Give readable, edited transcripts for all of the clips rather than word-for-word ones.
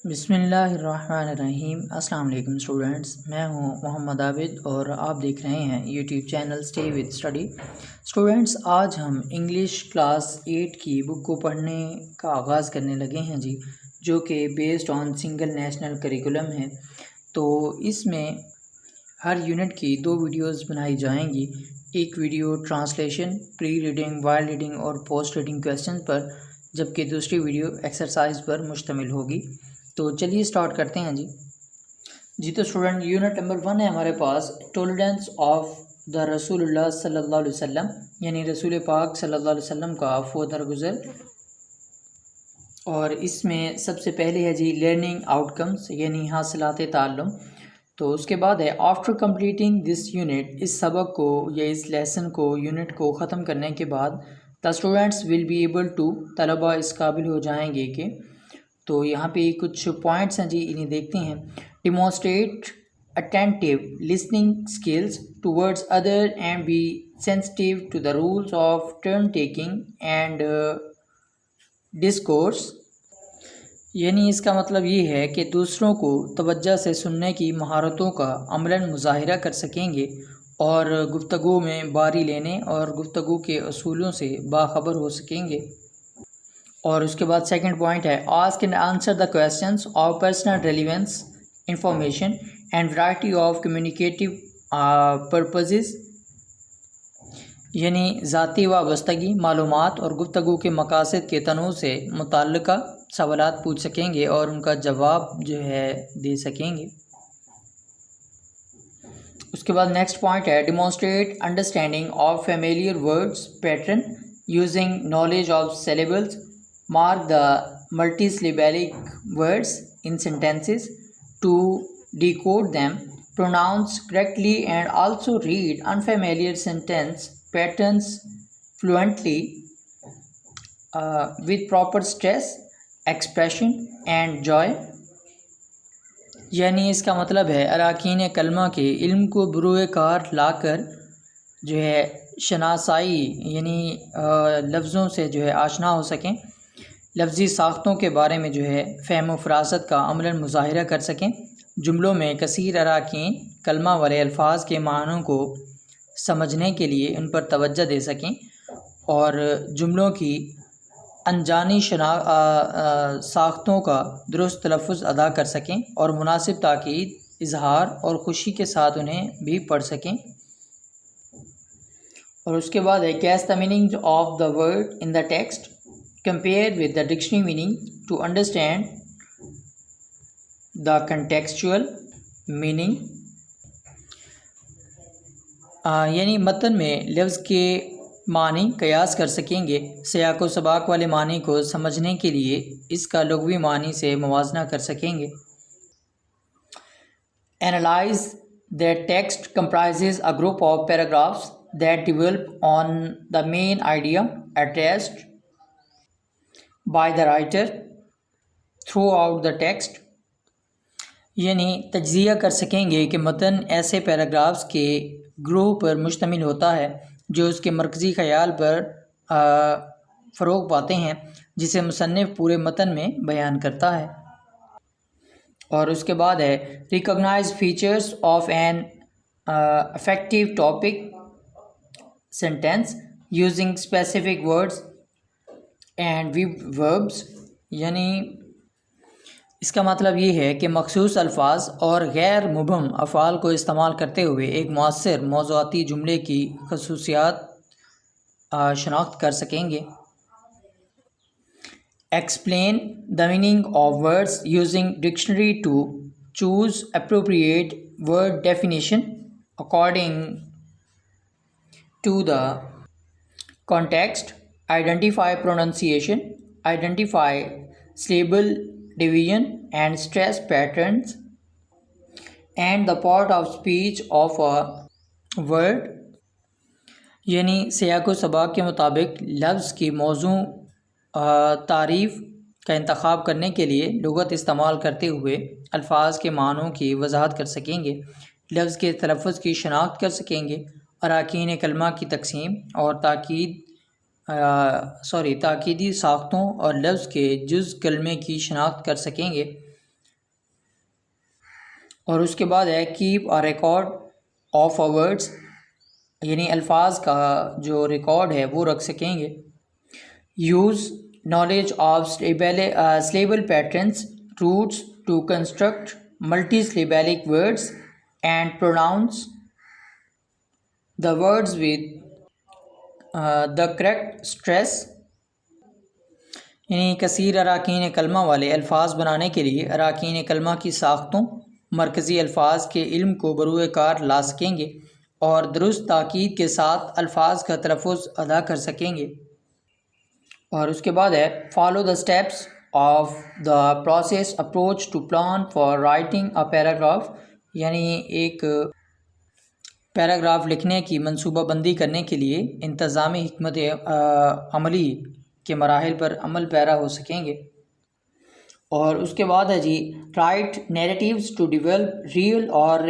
بسم اللہ الرحمن الرحیم۔ السلام علیکم اسٹوڈنٹس، میں ہوں محمد عابد اور آپ دیکھ رہے ہیں YouTube channel stay with study. Students, آج ہم انگلش کلاس 8 کی بک کو پڑھنے کا آغاز کرنے لگے ہیں جو کہ based on single national curriculum ہے۔ تو اس میں ہر یونٹ کی 2 ویڈیوز بنائی جائیں گی، ایک ویڈیو ٹرانسلیشن، پری ریڈنگ، وائل ریڈنگ اور پوسٹ ریڈنگ کویسچن پر، جبکہ دوسری ویڈیو ایکسرسائز پر مشتمل ہوگی۔ تو چلیے سٹارٹ کرتے ہیں تو اسٹوڈنٹ، یونٹ نمبر 1 ہے ہمارے پاس ٹولرنس آف دا رسول اللہ صلی اللہ علیہ وسلم، یعنی رسول پاک صلی اللہ علیہ وسلم کا عفو و درگزر۔ اور اس میں سب سے پہلے ہے لرننگ آؤٹ کمز، یعنی حاصلات تعلم۔ تو اس کے بعد ہے آفٹر کمپلیٹنگ دس یونٹ، اس سبق کو یا اس لیسن کو، یونٹ کو ختم کرنے کے بعد the students will be able to, طلبہ اس قابل ہو جائیں گے کہ، تو یہاں پہ کچھ پوائنٹس ہیں انہیں دیکھتے ہیں۔ Demonstrate attentive listening skills towards other and be sensitive to the rules of turn taking and discourse, یعنی اس کا مطلب یہ ہے کہ دوسروں کو توجہ سے سننے کی مہارتوں کا عملاً مظاہرہ کر سکیں گے اور گفتگو میں باری لینے اور گفتگو کے اصولوں سے باخبر ہو سکیں گے۔ اور اس کے بعد سیکنڈ پوائنٹ ہے ask and answer the questions of personal relevance information and variety of communicative purposes, یعنی ذاتی وابستگی، معلومات اور گفتگو کے مقاصد کے تنوع سے متعلقہ سوالات پوچھ سکیں گے اور ان کا جواب دے سکیں گے۔ اس کے بعد نیکسٹ پوائنٹ ہے demonstrate understanding of familiar words pattern using knowledge of syllables, mark the multisyllabic words in sentences to decode them, pronounce correctly and also read unfamiliar sentence patterns fluently with proper stress, expression and joy، یعنی اس کا مطلب ہے اراکین کلمہ کے علم کو بروئے کار لا کر شناسائی، یعنی لفظوں سے آشنا ہو سکیں، لفظی ساختوں کے بارے میں فہم و فراست کا عملاً مظاہرہ کر سکیں، جملوں میں کثیر اراکین کلمہ والے الفاظ کے معنوں کو سمجھنے کے لیے ان پر توجہ دے سکیں اور جملوں کی انجانی ساختوں کا درست تلفظ ادا کر سکیں اور مناسب تاکید، اظہار اور خوشی کے ساتھ انہیں بھی پڑھ سکیں۔ اور اس کے بعد ہے guess the meaning of the word in the text, compare with the dictionary meaning to understand the contextual meaning، یعنی متن میں لفظ کے معنی قیاس کر سکیں گے، سیاق و سباق والے معنی کو سمجھنے کے لیے اس کا لغوی معنی سے موازنہ کر سکیں گے۔ Analyze that text comprises a group of paragraphs that develop on the main idea addressed by the writer throughout the text، یعنی تجزیہ کر سکیں گے کہ متن ایسے پیراگرافز کے گروہ پر مشتمل ہوتا ہے جو اس کے مرکزی خیال پر فروغ پاتے ہیں، جسے مصنف پورے متن میں بیان کرتا ہے۔ اور اس کے بعد ہے recognise features of an effective topic sentence using specific words and verbs, یعنی اس کا مطلب یہ ہے کہ مخصوص الفاظ اور غیر مبہم افعال کو استعمال کرتے ہوئے ایک مؤثر موضوعاتی جملے کی خصوصیات شناخت کر سکیں گے۔ Explain the meaning of words using dictionary to choose appropriate word definition according to the context, identify pronunciation, identify syllable division and stress patterns, and the part of speech of a word، یعنی سیاق و سباق کے مطابق لفظ کی موضوع تعریف کا انتخاب کرنے کے لیے لغت استعمال کرتے ہوئے الفاظ کے معنوں کی وضاحت کر سکیں گے، لفظ کے تلفظ کی شناخت کر سکیں گے، اراکین کلمہ کی تقسیم اور تاکیدی ساختوں اور لفظ کے جز کلمے کی شناخت کر سکیں گے، اور اس کے بعد ہے keep a record of words, یعنی الفاظ کا جو ریکارڈ ہے وہ رکھ سکیں گے. Use knowledge of syllable patterns roots to construct multisyllabic words and pronounce the words with the correct stress, یعنی کثیر اراکین کلمہ والے الفاظ بنانے کے لیے اراکین کلمہ کی ساختوں مرکزی الفاظ کے علم کو بروئے کار لا سکیں گے اور درست تاکید کے ساتھ الفاظ کا تلفظ ادا کر سکیں گے. اور اس کے بعد ہے follow the steps of the process approach to plan for writing a paragraph, یعنی ایک پیراگراف لکھنے کی منصوبہ بندی کرنے کے لیے انتظامی حکمت عملی کے مراحل پر عمل پیرا ہو سکیں گے. اور اس کے بعد ہے جی write narratives to develop real اور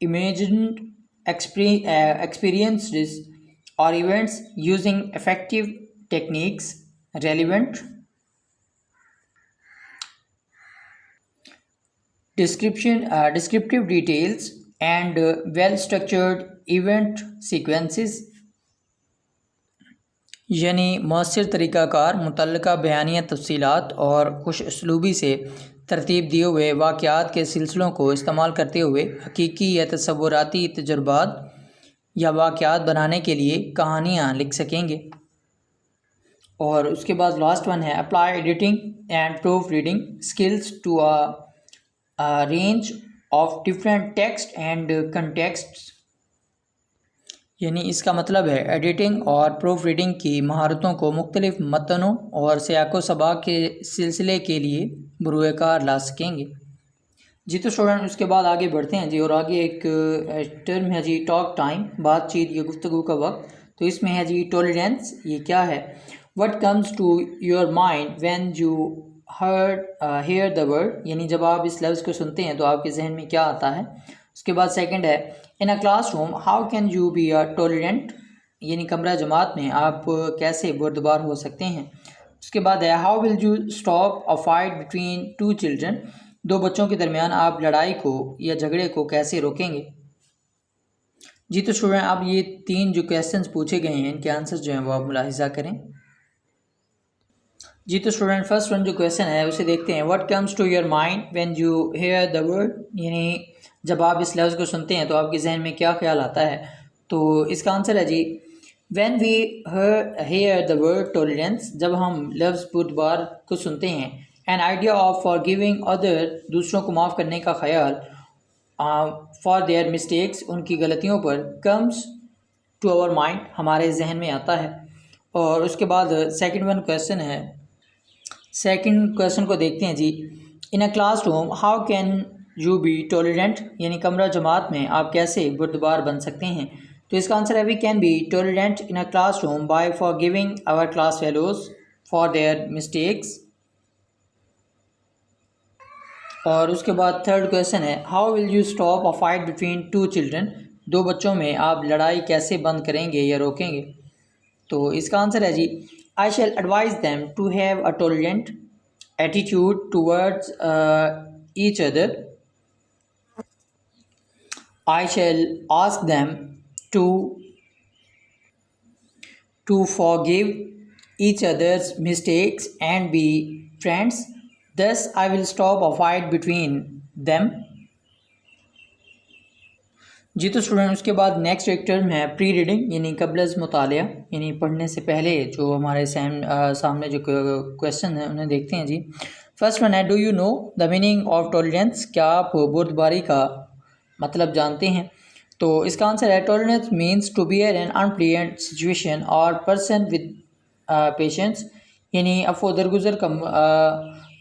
امیجنڈ ایکسپیرینسز اور events using effective techniques relevant descriptive details and well-structured event sequences، یعنی مؤثر طریقہ کار متعلقہ بیانیہ تفصیلات اور خوش اسلوبی سے ترتیب دیے ہوئے واقعات کے سلسلوں کو استعمال کرتے ہوئے حقیقی یا تصوراتی تجربات یا واقعات بنانے کے لیے کہانیاں لکھ سکیں گے. اور اس کے بعد لاسٹ ون ہے apply editing and proofreading skills to range of different text and context, یعنی اس کا مطلب ہے ایڈیٹنگ اور پروف ریڈنگ کی مہارتوں کو مختلف متنوں اور سیاق و سباق کے سلسلے کے لیے بروئے کار لا سکیں گے. جی تو اسٹوڈنٹ اس کے بعد آگے بڑھتے ہیں جی، اور آگے ایک ٹرم ہے جی ٹاک ٹائم، بات چیت یا گفتگو کا وقت. تو اس میں ہے جی ٹالرنس، یہ کیا ہے؟ What comes to your mind when you hear the word, یعنی جب آپ اس لفظ کو سنتے ہیں تو آپ کے ذہن میں کیا آتا ہے. اس کے بعد سیکنڈ ہے in a classroom how can you be a tolerant, یعنی کمرہ جماعت میں آپ کیسے بردبار ہو سکتے ہیں. اس کے بعد ہے how will you stop a fight between two children, دو بچوں کے درمیان آپ لڑائی کو یا جھگڑے کو کیسے روکیں گے. جی تو اسٹوڈنٹ اب یہ تین جو کویسچنز پوچھے گئے ہیں ان کے آنسر جو ہیں وہ آپ ملاحظہ کریں. جی تو اسٹوڈنٹ فرسٹ ون جو کویسچن ہے اسے دیکھتے ہیں. What comes to your mind when you hear the word, یعنی جب آپ اس لفظ کو سنتے ہیں تو آپ کے ذہن میں کیا خیال آتا ہے. تو اس کا آنسر ہے جی when we hear the word tolerance, جب ہم لفظ بردبار کو سنتے ہیں. An idea of forgiving other, دوسروں کو معاف کرنے کا خیال. فار دیئر مسٹیکس، ان کی غلطیوں پر. کمز ٹو آور مائنڈ، ہمارے ذہن میں آتا ہے. اور اس کے بعد سیکنڈ ون کویسچن ہے، سیکنڈ کویسچن کو دیکھتے ہیں جی. In a classroom how can you be tolerant, یعنی کمرہ جماعت میں آپ کیسے بردبار بن سکتے ہیں. تو اس کا آنسر ہے we can be tolerant in a classroom by forgiving our class fellows for their mistakes. اور اس کے بعد تھرڈ کویسچن ہے how will you stop a fight between two children, دو بچوں میں آپ لڑائی کیسے بند کریں گے یا روکیں گے. تو اس کا آنسر ہے جی I shall advise them to have a tolerant attitude towards each other. I shall ask them to forgive each other's mistakes and be friends. Thus, I will stop a fight between them. جی تو student اس کے بعد next ایک term ہے پری reading, یعنی قبل از مطالعہ، یعنی پڑھنے سے پہلے جو ہمارے سامنے جو کویسچن ہیں انہیں دیکھتے ہیں جی. فرسٹ ون ہے do you know the meaning of tolerance, کیا آپ بردباری کا مطلب جانتے ہیں. تو اس کا آنسر ہے tolerance means to bear an unpleasant situation اور پرسن ود پیشنس، یعنی عفو درگزر کا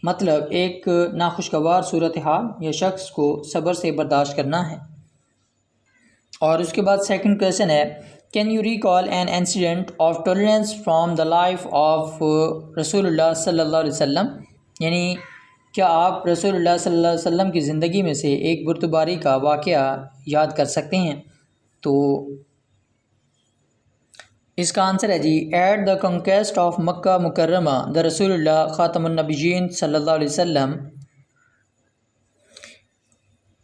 مطلب ایک ناخوشگوار صورتحال یا شخص کو صبر سے برداشت کرنا ہے. اور اس کے بعد سیکنڈ کویسچن ہے can you recall an incident of tolerance from the life of رسول اللہ صلی اللہ علیہ وسلم، یعنی کیا آپ رسول اللہ صلی اللہ علیہ وسلم کی زندگی میں سے ایک بردباری کا واقعہ یاد کر سکتے ہیں. تو اس کا آنسر ہے جی ایٹ دا کنکویسٹ آف مکہ مکرمہ دا رسول اللہ خاتم النبیین صلی اللہ علیہ وسلم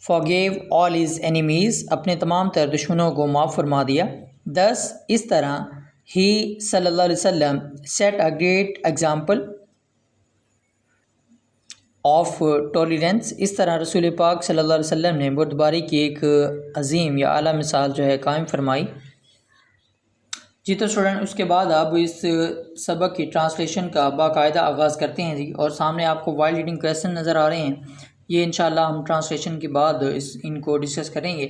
forgave all his enemies, اپنے تمام تر دشمنوں کو معاف فرما دیا. thus اس طرح he صلی اللہ علیہ وسلم set a great example of tolerance, اس طرح رسول پاک صلی اللہ علیہ وسلم نے بردباری کی ایک عظیم یا اعلیٰ مثال جو ہے قائم فرمائی. جی تو اسٹوڈنٹ اس کے بعد آپ اس سبق کی ٹرانسلیشن کا باقاعدہ آغاز کرتے ہیں جی، اور سامنے آپ کو وائل ریڈنگ کویسچن نظر آ رہے ہیں. یہ انشاءاللہ ہم ٹرانسلیشن کے بعد ان کو ڈسکس کریں گے.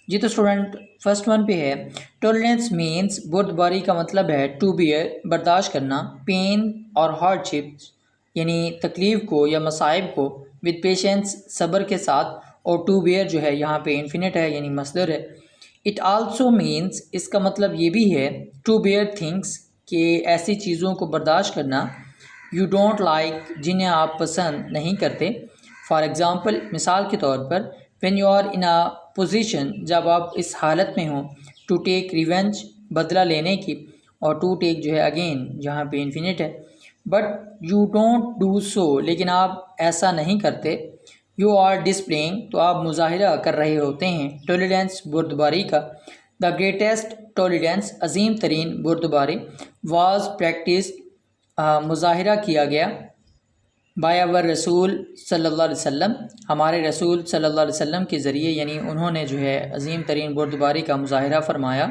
جی تو اسٹوڈنٹ فرسٹ ون پہ ہے ٹالرینس مینس، بردباری کا مطلب ہے ٹو بیئر، برداشت کرنا، پین اور ہارڈ شپس یعنی تکلیف کو یا مصائب کو، ود پیشنس صبر کے ساتھ، اور ٹو بیئر جو ہے یہاں پہ انفینٹ ہے یعنی مصدر ہے. اٹ آلسو مینس، اس کا مطلب یہ بھی ہے ٹو بیئر تھنگس کہ ایسی چیزوں کو برداشت کرنا یو ڈونٹ لائک جنہیں آپ پسند نہیں کرتے. فار ایگزامپل مثال کے طور پر when you are in a position, جب آپ اس حالت میں ہوں، ٹو ٹیک ریونج بدلہ لینے کی، اور ٹو ٹیک جو ہے اگین جہاں پہ انفینٹ ہے. But you don't do so, لیکن آپ ایسا نہیں کرتے. یو آر ڈسپلینگ، تو آپ مظاہرہ کر رہے ہوتے ہیں ٹالرینس بردباری کا. دا گریٹسٹ ٹالرینس، عظیم ترین بردباری، واز پریکٹس مظاہرہ کیا گیا، بائی اور رسول صلی اللہ علیہ وسلم، ہمارے رسول صلی اللہ علیہ وسلم کے ذریعے، یعنی انہوں نے جو ہے عظیم ترین بردباری کا مظاہرہ فرمایا.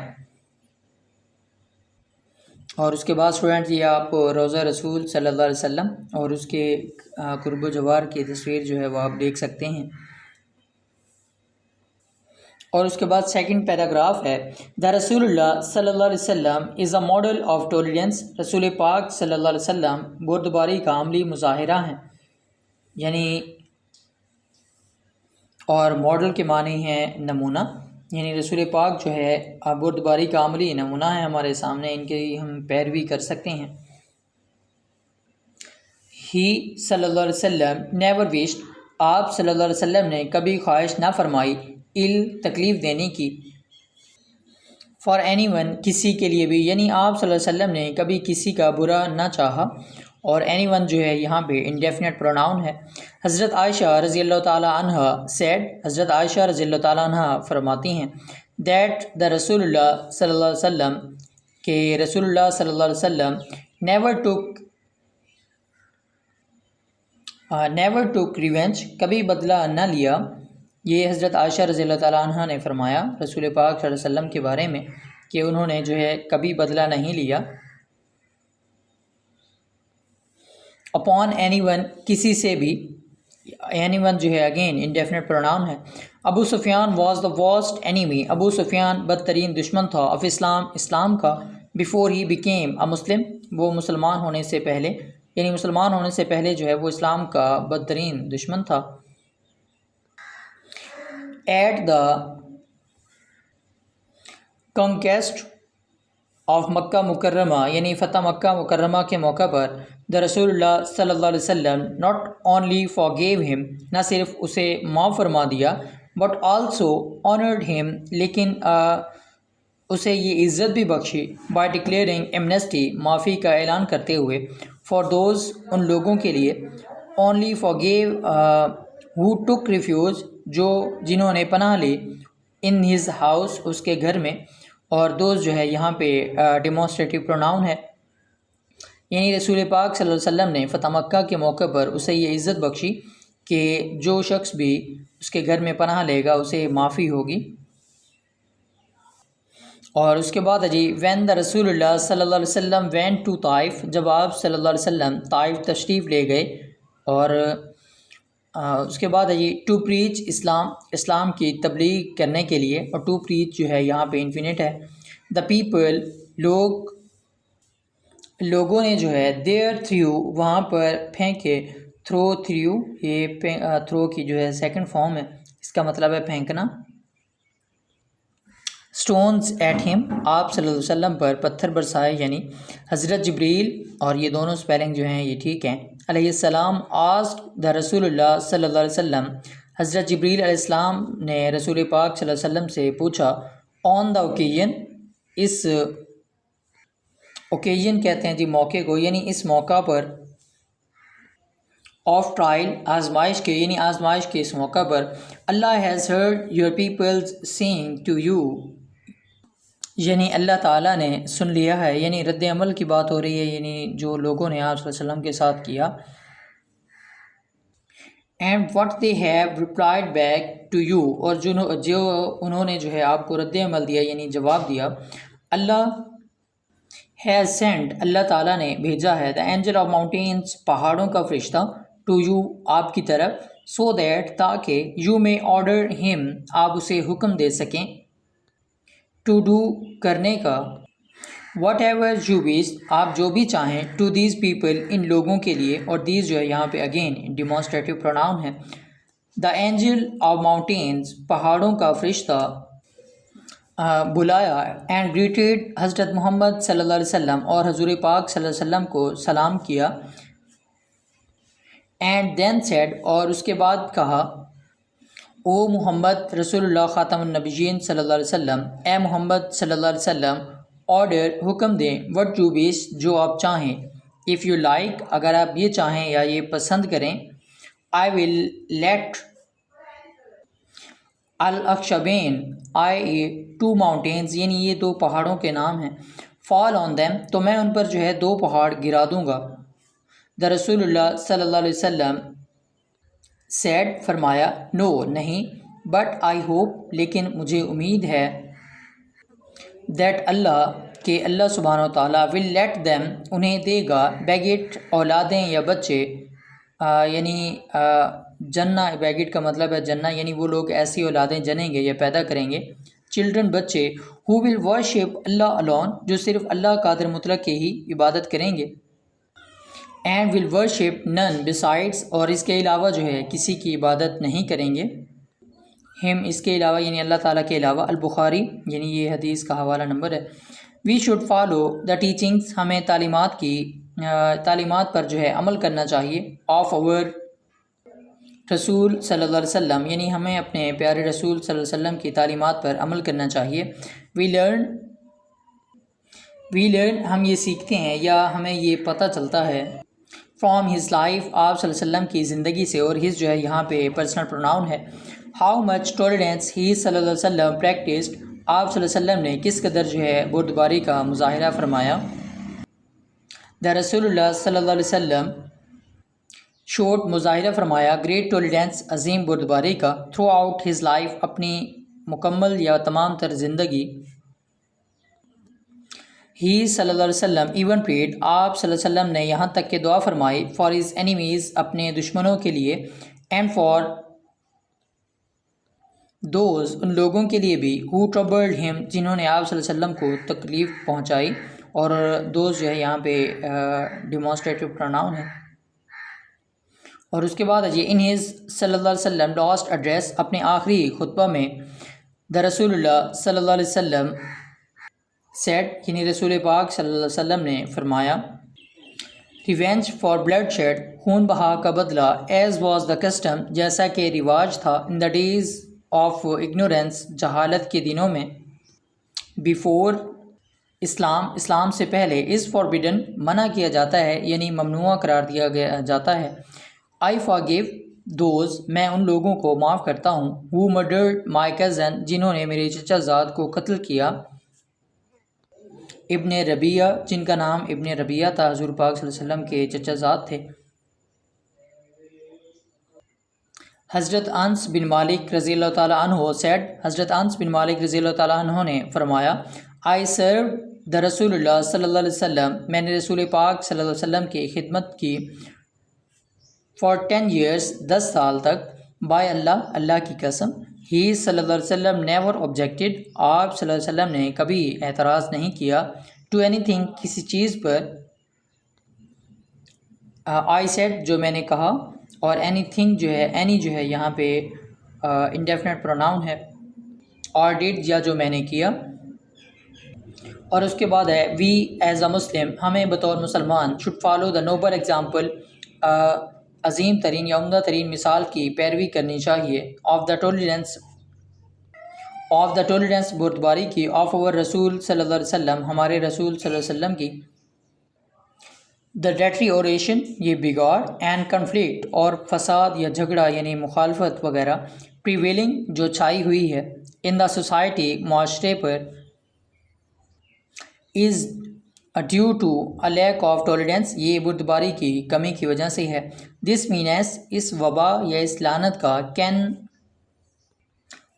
اور اس کے بعد اسٹوڈنٹ یہ آپ روضہ رسول صلی اللہ علیہ وسلم اور اس کے قرب و جوار کی تصویر جو ہے وہ آپ دیکھ سکتے ہیں. اور اس کے بعد سیکنڈ پیراگراف ہے دا رسول اللہ صلی اللہ علیہ وسلم از اے ماڈل آف ٹالرینس، رسول پاک صلی اللہ علیہ وسلم بردباری کا عملی مظاہرہ ہیں. یعنی اور ماڈل کے معنی ہیں نمونہ، یعنی رسول پاک جو ہے بردباری کا عملی نمونہ ہے ہمارے سامنے، ان کی ہم پیروی کر سکتے ہیں. ہی صلی اللہ علیہ وسلم نیور وشڈ، آپ صلی اللہ علیہ وسلم نے کبھی خواہش نہ فرمائی، تکلیف دینے کی، فار اینی ون کسی کے لیے بھی، یعنی آپ صلی اللہ علیہ وسلم نے کبھی کسی کا برا نہ چاہا. اور اینی ون جو ہے یہاں پہ انڈیفینٹ پروناؤن ہے. حضرت عائشہ رضی اللہ تعالیٰ عنہ سیڈ، حضرت عائشہ رضی اللہ تعالیٰ عنہ فرماتی ہیں دیٹ دا رسول اللہ صلی اللہ علیہ وسلم، کہ رسول اللہ صلی اللہ علیہ وسلم نیور ٹوک ریونج، کبھی بدلہ نہ لیا. یہ حضرت عائشہ رضی اللہ تعالیٰ عنہ نے فرمایا رسول پاک صلی اللہ علیہ وسلم کے بارے میں کہ انہوں نے جو ہے کبھی بدلہ نہیں لیا. اپون اینی ون، کسی سے بھی، اینی ون جو ہے اگین انڈیفینٹ پروناؤن ہے. ابو سفیان واز دا ورسٹ اینیمی، ابو سفیان بدترین دشمن تھا، آف اسلام، اسلام کا، بیفور ہی بیکیم اے مسلم، وہ مسلمان ہونے سے پہلے، یعنی مسلمان ہونے سے پہلے جو ہے وہ اسلام کا بدترین دشمن تھا. ایٹ دا کنکیسٹ آف مکہ مکرمہ، یعنی فتح مکہ مکرمہ کے موقع پر، دا رسول اللہ صلی اللہ علیہ وسلم ناٹ اونلی فارگیو ہم، نہ صرف اسے معاف فرما دیا، بٹ آلسو آنرڈ ہم، لیکن اسے یہ عزت بھی بخشی، بائی ڈکلیئرنگ ایمنیسٹی، معافی کا اعلان کرتے ہوئے، فار دوز، ان لوگوں کے لیے، اونلی فارگیو ہو ٹک ریفیوز، جنہوں نے پناہ لی، ان ہز ہاؤس، اس کے گھر میں. اور دوست جو ہے یہاں پہ ڈیمانسٹریٹو پروناؤن ہے، یعنی رسول پاک صلی اللہ علیہ وسلم نے فتح مکہ کے موقع پر اسے یہ عزت بخشی کہ جو شخص بھی اس کے گھر میں پناہ لے گا اسے معافی ہوگی. اور اس کے بعد جی وین دا رسول اللہ صلی اللہ علیہ وسلم وین ٹو طائف، جب آپ صلی اللہ علیہ وسلم طائف تشریف لے گئے. اور اس کے بعد جی ٹو پریچ اسلام، اسلام کی تبلیغ کرنے کے لیے، اور ٹو پریچ جو ہے یہاں پہ انفینٹ ہے. دا پیپل، لوگوں نے جو ہے، دیر تھریو، وہاں پر پھینکے، تھرو تھریو، یہ تھرو کی جو ہے سیکنڈ فارم ہے، اس کا مطلب ہے پھینکنا. اسٹونز ایٹ ہم، آپ صلی اللہ علیہ وسلم پر پتھر برسائے، یعنی حضرت جبریل، اور یہ دونوں سپیلنگ جو ہیں یہ ٹھیک ہیں، علیہ السلام، آسکڈ دا رسول اللہ صلی اللہ علیہ وسلم، حضرت جبریل علیہ السلام نے رسول پاک صلی اللہ علیہ وسلم سے پوچھا، آن دا اوکیژن، اس اوکیژن کہتے ہیں جی موقع کو، یعنی اس موقع پر، آف ٹرائل آزمائش کے یعنی آزمائش کے اس موقع پر اللہ has heard your people's saying to you یعنی اللہ تعالیٰ نے سن لیا ہے، یعنی رد عمل کی بات ہو رہی ہے، یعنی جو لوگوں نے آپ صلی اللہ علیہ وسلم کے ساتھ کیا. And what they have replied back to you اور جو انہوں نے جو ہے آپ کو رد عمل دیا یعنی جواب دیا. اللہ ہیز سینڈ اللہ تعالیٰ نے بھیجا ہے دا اینجل آف ماؤنٹینس پہاڑوں کا فرشتہ ٹو یو آپ کی طرف سو دیٹ تاکہ یو میں آرڈر ہم آپ اسے حکم دے سکیں ٹو ڈو کرنے کا واٹ ایور یو وش آپ جو بھی چاہیں ٹو دیز پیپل ان لوگوں کے لیے. اور دیز جو ہے یہاں پہ اگین ڈیمانسٹریٹو پروناؤن ہے. دا اینجل آف ماؤنٹینز پہاڑوں کا فرشتہ بلایا اینڈ گریٹڈ حضرت محمد صلی اللہ علیہ وسلم اور حضور پاک صلی اللہ علیہ وسلم کو سلام کیا. اینڈ دین سیڈ اور اس کے بعد کہا او محمد رسول اللہ خاتم النبیین صلی اللہ علیہ وسلم اے محمد صلی اللہ علیہ وسلم آرڈر حکم دیں وٹ یو وش جو آپ چاہیں اف یو لائک اگر آپ یہ چاہیں یا یہ پسند کریں آئی ول لیٹ الاخشبین آئی ٹو ماؤنٹینز یعنی یہ دو پہاڑوں کے نام ہیں فال آن دیم تو میں ان پر جو ہے دو پہاڑ گرا دوں گا. دا رسول اللہ صلی اللہ علیہ وسلم سیڈ فرمایا نو نہیں بٹ آئی ہوپ لیکن مجھے امید ہے دیٹ اللہ کہ اللہ سبحانہ و تعالیٰ ول لیٹ دیم انہیں دے گا بیگٹ اولادیں یا بچے یعنی جنہ بیگٹ کا مطلب ہے جنہ یعنی وہ لوگ ایسی اولادیں جنیں گے یا پیدا کریں گے چلڈرن بچے ہو ول ورشپ اللہ الون جو صرف اللہ قادر مطلق کی ہی عبادت کریں گے. اینڈ ول ورشپ نن بسائڈس اور اس کے علاوہ جو ہے کسی کی عبادت نہیں کریں گے ہم اس کے علاوہ یعنی اللہ تعالیٰ کے علاوہ. البخاری یعنی یہ حدیث کا حوالہ نمبر ہے. We should follow the teachings ہمیں تعلیمات پر جو ہے عمل کرنا چاہیے آف اوور رسول صلی اللہ علیہ وسلم یعنی ہمیں اپنے پیارے رسول صلی اللہ علیہ وسلم کی تعلیمات پر عمل کرنا چاہیے. وی لرن ہم یہ سیکھتے ہیں یا ہمیں یہ پتہ چلتا ہے فرام ہز لائف آپ صلی اللہ علیہ وسلم کی زندگی سے اور ہز جو ہے یہاں پہ پرسنل پروناؤن ہے. ہاؤ مچ ٹالرینس ہی صلی اللہ علیہ وسلم پریکٹسڈ آپ صلی اللہ علیہ وسلم نے کس قدر جو ہے بردباری کا مظاہرہ فرمایا. دا رسول اللہ صلی اللہ علیہ وسلم شوٹ مظاہرہ فرمایا گریٹ ٹالرینس عظیم بردباری کا تھرو آؤٹ ہز لائف اپنی مکمل یا تمام تر زندگی. ہی صلی اللہ علیہ وسلم ایون پریڈ آپ صلی اللہ علیہ وسلم نے یہاں تک کہ دعا فرمائی فار ہز اینیمیز اپنے دشمنوں کے لیے اینڈ فار دوز ان لوگوں کے لیے بھی ہو ٹربلڈ ہم جنہوں نے آپ صلی اللہ علیہ وسلم کو تکلیف پہنچائی. اور دوز جو ہے یہاں پہ ڈیمانسٹریٹو پروناؤن ہے. اور اس کے بعد ہے ان ہز صلی اللہ علیہ وسلم لاسٹ ایڈریس اپنے آخری خطبہ میں دا رسول اللہ صلی اللہ علیہ وسلم سیٹ یعنی رسول پاک صلی اللہ علیہ وسلم نے فرمایا ریونج فار بلڈ شیڈ خون بہا کا بدلہ ایز واز دا کسٹم جیسا کہ رواج تھا ان دا ڈیز آف اگنورینس جہالت کے دنوں میں بیفور اسلام سے پہلے از فاربیڈن منع کیا جاتا ہے یعنی ممنوع قرار دیا جاتا ہے. آئی فارگیو دوز میں ان لوگوں کو معاف کرتا ہوں ہو مرڈرڈ مائی کزن جنہوں نے میرے چچا زاد کو قتل کیا ابن ربیہ جن کا نام ابن ربیہ تھا حضور پاک صلی اللہ علیہ وسلم کے چچا زاد تھے. حضرت انس بن مالک رضی اللہ تعالیٰ عنہ سیڈ حضرت انس بن مالک رضی اللہ تعالیٰ عنہ نے فرمایا آئی سرو دا رسول اللہ صلی اللہ علیہ وسلم میں نے رسول پاک صلی اللہ علیہ وسلم کی خدمت کی فار 10 years 10 سال تک بائی اللہ کی قسم ہی صلی اللہ علیہ وسلم نیور آبجیکٹڈ آپ صلی اللہ علیہ وسلم نے کبھی اعتراض نہیں کیا ٹو اینی تھنگ کسی چیز پر آئی سیڈ جو میں نے کہا اور اینی تھنگ جو ہے اینی جو ہے یہاں پہ انڈیفینٹ پروناؤن ہے اور ڈیڈ یا جو میں نے کیا. اور اس کے بعد ہے وی ایز اے مسلم ہمیں بطور مسلمان should follow the noble example عظیم ترین یا عمدہ ترین مثال کی پیروی کرنی چاہیے آف دا ٹولرینس بردباری کی آف اوور رسول صلی اللہ علیہ وسلم ہمارے رسول صلی اللہ علیہ وسلم کی. دا ڈیٹریوریشن یہ بگاڑ، اینڈ کنفلکٹ اور فساد یا جھگڑا یعنی مخالفت وغیرہ، پریویلنگ جو چھائی ہوئی ہے، ان دا سوسائٹی معاشرے پر، is due to a lack of tolerance یہ بردباری کی کمی کی وجہ سے ہے۔ دس مینس اس وبا یا اس لعنت کا کین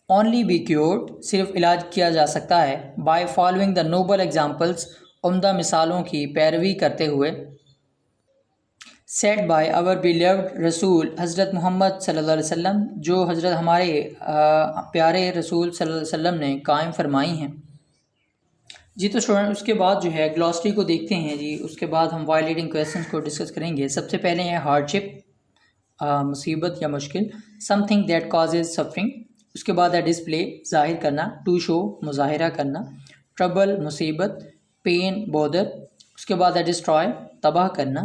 اونلی بی کیورڈ صرف علاج کیا جا سکتا ہے by following the Nobel examples عمدہ مثالوں کی پیروی کرتے ہوئے، سیٹ بائی اور بیلیوڈ رسول حضرت محمد صلی اللہ علیہ وسلم جو حضرت ہمارے پیارے رسول صلی اللہ علیہ وسلم نے قائم فرمائی ہیں۔ جی تو اسٹوڈنٹ اس کے بعد جو ہے گلاسٹری کو دیکھتے ہیں جی، اس کے بعد ہم وائلیٹنگ کویسچنس کو ڈسکس کریں گے۔ سب سے پہلے ہے ہارڈ شپ، مصیبت یا مشکل، something that causes suffering. اس کے بعد ہے ڈسپلے، ظاہر کرنا، ٹو شو، مظاہرہ کرنا، ٹربل، مصیبت، پین، بودر۔ اس کے بعد ہے ڈسٹرائے، تباہ کرنا،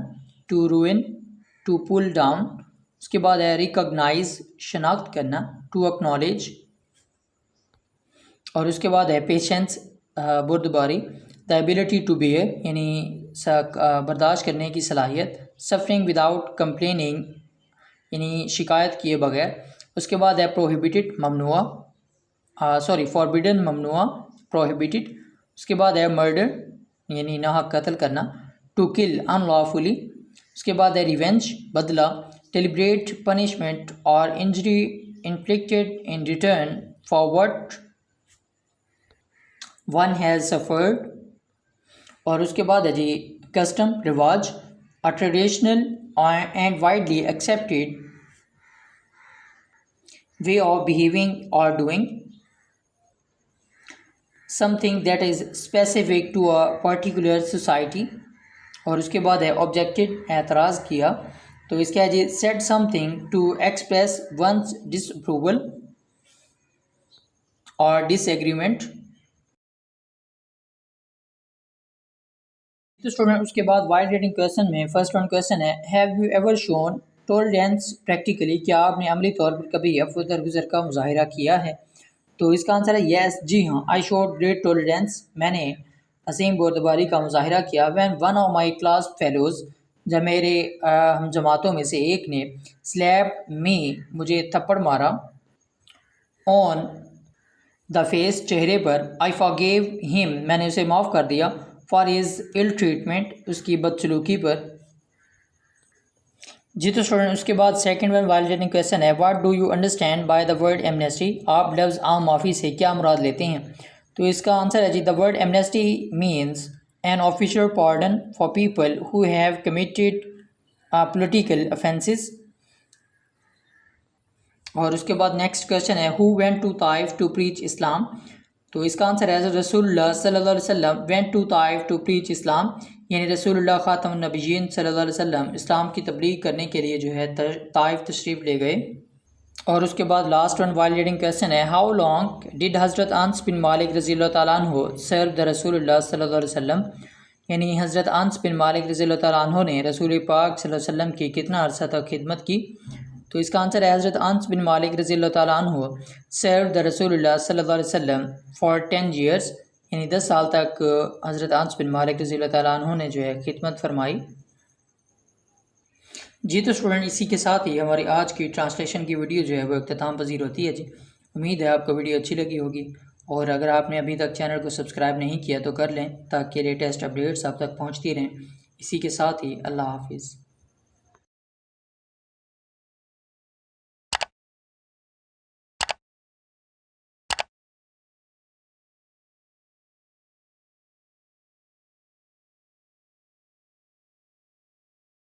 ٹو روئن، ٹو پل ڈاؤن۔ اس کے بعد ہے ریکگنائز، شناخت کرنا، ٹو اکنالج۔ اور اس کے بعد ہے پیشنس، بردباری، دا ایبلٹی ٹو بیئر یعنی برداشت کرنے کی صلاحیت، سفرنگ وداؤٹ کمپلیننگ یعنی شکایت کیے بغیر۔ اس کے بعد ہے پروہیبٹڈ، ممنوع، فاربیڈن، ممنوع، پروہیبٹڈ۔ اس کے بعد ہے مرڈر یعنی ناحق قتل کرنا، ٹو کل، ان لافلی۔ اس کے بعد ہے ریونج، بدلہ، deliberate punishment or injury inflicted in return for what one has suffered. اور اس کے بعد ہے جی کسٹم، رواج، a traditional and widely accepted way of behaving or doing something that is specific to a particular society۔ اور اس کے بعد ہے objected، اعتراض کیا۔ تو اس کا ہے جی said something to express one's disapproval or disagreement۔ تو اسٹوڈنٹ اس کے بعد وائڈ ریڈنگ کویسچن میں فرسٹ ون کویسچن ہے have you ever shown tolerance practically, کیا آپ نے عملی طور پر کبھی عفو درگزر کا مظاہرہ کیا ہے؟ تو اس کا آنسر ہے یس، جی ہاں، آئی شوڈ گریٹ ٹولرینس، میں نے عظیم بردباری کا مظاہرہ کیا when one of my class fellows, جب میرے ہم جماعتوں میں سے ایک نے سلیپ می، مجھے تھپڑ مارا، آن دا فیس، چہرے پر، آئی فارگیو ہم، میں نے اسے معاف کر دیا، فار ہز ill ٹریٹمنٹ، اس کی بدسلوکی پر۔ جی تو اسٹوڈنٹ اس کے بعد سیکنڈ ون وائلیٹنگ کویسچن ہے what do you understand by the word Amnesty, آپ لفظ عام معافی سے کیا مراد لیتے ہیں؟ تو اس کا آنسر ہے جی the word amnesty means an official pardon for people who have committed political offenses۔ اور اس کے بعد نیکسٹ کویسچن ہے who went to Taif to preach Islam, تو اس کا آنسر ہے رسول اللہ صلی اللہ علیہ وسلم went to Taif to preach Islam, یعنی رسول اللہ خاتم النبیین صلی اللہ علیہ وسلم اسلام کی تبلیغ کرنے کے لیے جو ہے طائف تشریف لے گئے۔ اور اس کے بعد لاسٹ ون وائلیٹنگ کویسچن ہے ہاؤ لانگ ڈیڈ حضرت انس بن مالک رضی اللہ تعالیٰ عنہ سرو دا رسول اللہ صلی اللہ علیہ وسلم، یعنی حضرت انس بن مالک رضی اللہ تعالیٰ عنہ نے رسول پاک صلی اللہ علیہ وسلم کی کتنا عرصہ تک خدمت کی؟ تو اس کا آنسر ہے حضرت انس بن مالک رضی اللہ تعالیٰ عنہ سرو دا رسول اللہ صلی اللہ علیہ وسلم فار 10 years، یعنی 10 سال تک حضرت انس بن مالک رضی اللہ تعالیٰ عنہ نے جو ہے خدمت فرمائی۔ جی تو اسٹوڈنٹ اسی کے ساتھ ہی ہماری آج کی ٹرانسلیشن کی ویڈیو جو ہے وہ اختتام پذیر ہوتی ہے جی۔ امید ہے آپ کو ویڈیو اچھی لگی ہوگی، اور اگر آپ نے ابھی تک چینل کو سبسکرائب نہیں کیا تو کر لیں تاکہ لیٹسٹ اپڈیٹس آپ تک پہنچتی رہیں۔ اسی کے ساتھ ہی اللہ حافظ۔